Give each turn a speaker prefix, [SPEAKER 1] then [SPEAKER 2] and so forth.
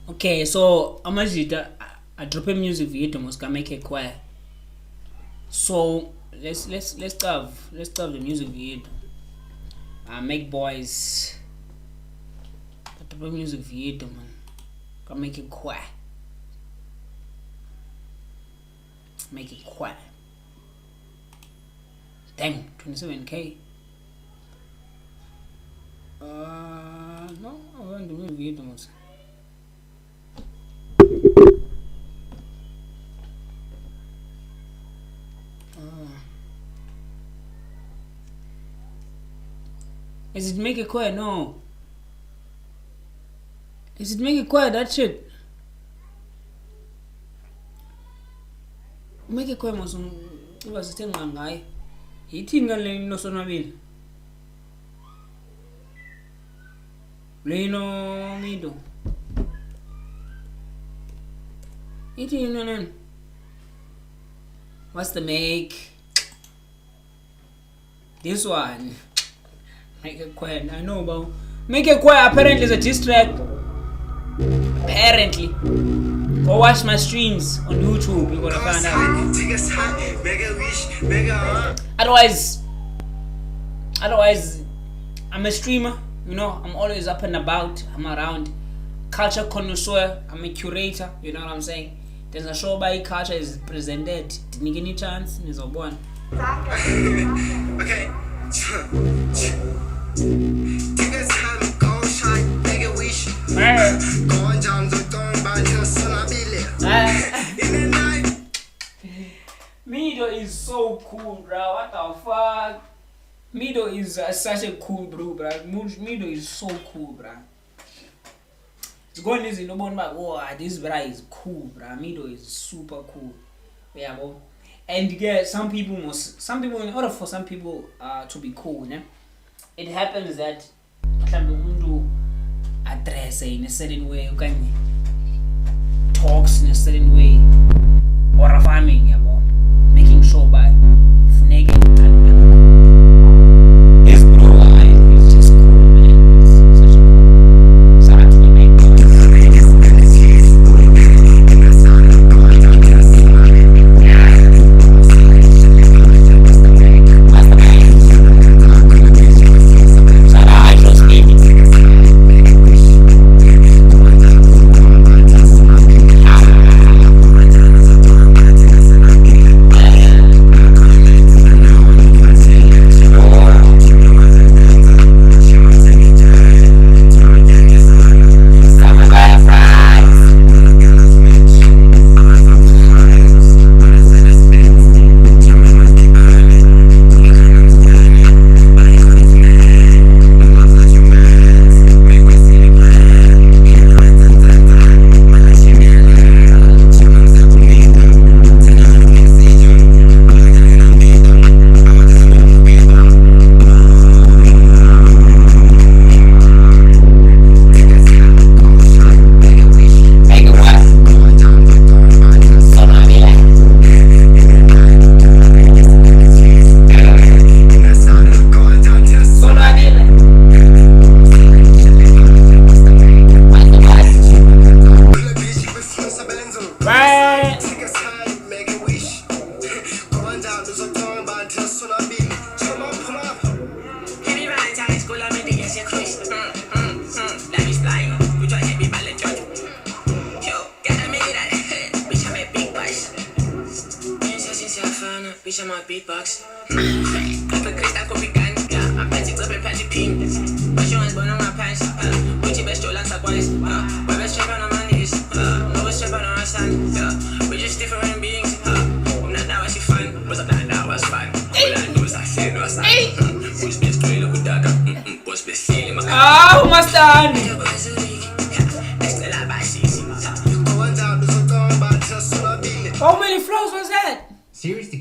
[SPEAKER 1] Okay, so I'm gonna I drop a music video, must make it quiet. So let's start the music video. Make BOYZ. I drop a music video, man. Can make it quiet. Make it quiet. Dang, 27K. No, I want the music video, man. Is it make it quiet? No. Is it make it quiet? That shit. Make it quiet, Mosum. It was a thing, man, guy. He think no son of it. Leno Mido. Eating no. What's the make? This one. Make it quiet. I know about. Make it quiet. Apparently, it's a diss track. Apparently. Go watch my streams on YouTube. You're gonna find out. Otherwise, I'm a streamer. You know, I'm always up and about. I'm around. Culture connoisseur. I'm a curator. You know what I'm saying? There's a show by culture is presented. Didn't get any chance. There's a one.
[SPEAKER 2] Okay. Take a time, go shine, make a wish. Go on down the door, but you're son of in the night.
[SPEAKER 1] Mido is so cool, bro. What the fuck? Mido is such a cool bro. Mido is so cool, bro. It's going easy, no one but oh, this bro is cool, bro. Mido is super cool. Yeah, bro. And yeah, some people in order for some people to be cool, né? It happens that mhlawumbe address in a certain way, okanye talks in a certain way, or farming, yabo, making sure by funeke his bro is just cool, man. It's such a cool. Shout out to the man.
[SPEAKER 2] Bitch, I'm a beatbox. The crystal coffee gun. Yeah, I'm panty up and panty pink. But you ain't born on my pants. Which best you like twice. My best strap on my knees. No best strap on my son. We're just different beings. I'm not now, I see fun. What's up now, I was fun. All I do is I say no, I say. Who's best doing it with that? What's best feeling?
[SPEAKER 1] Ah, who must stand? How many flows was that?
[SPEAKER 3] Seriously.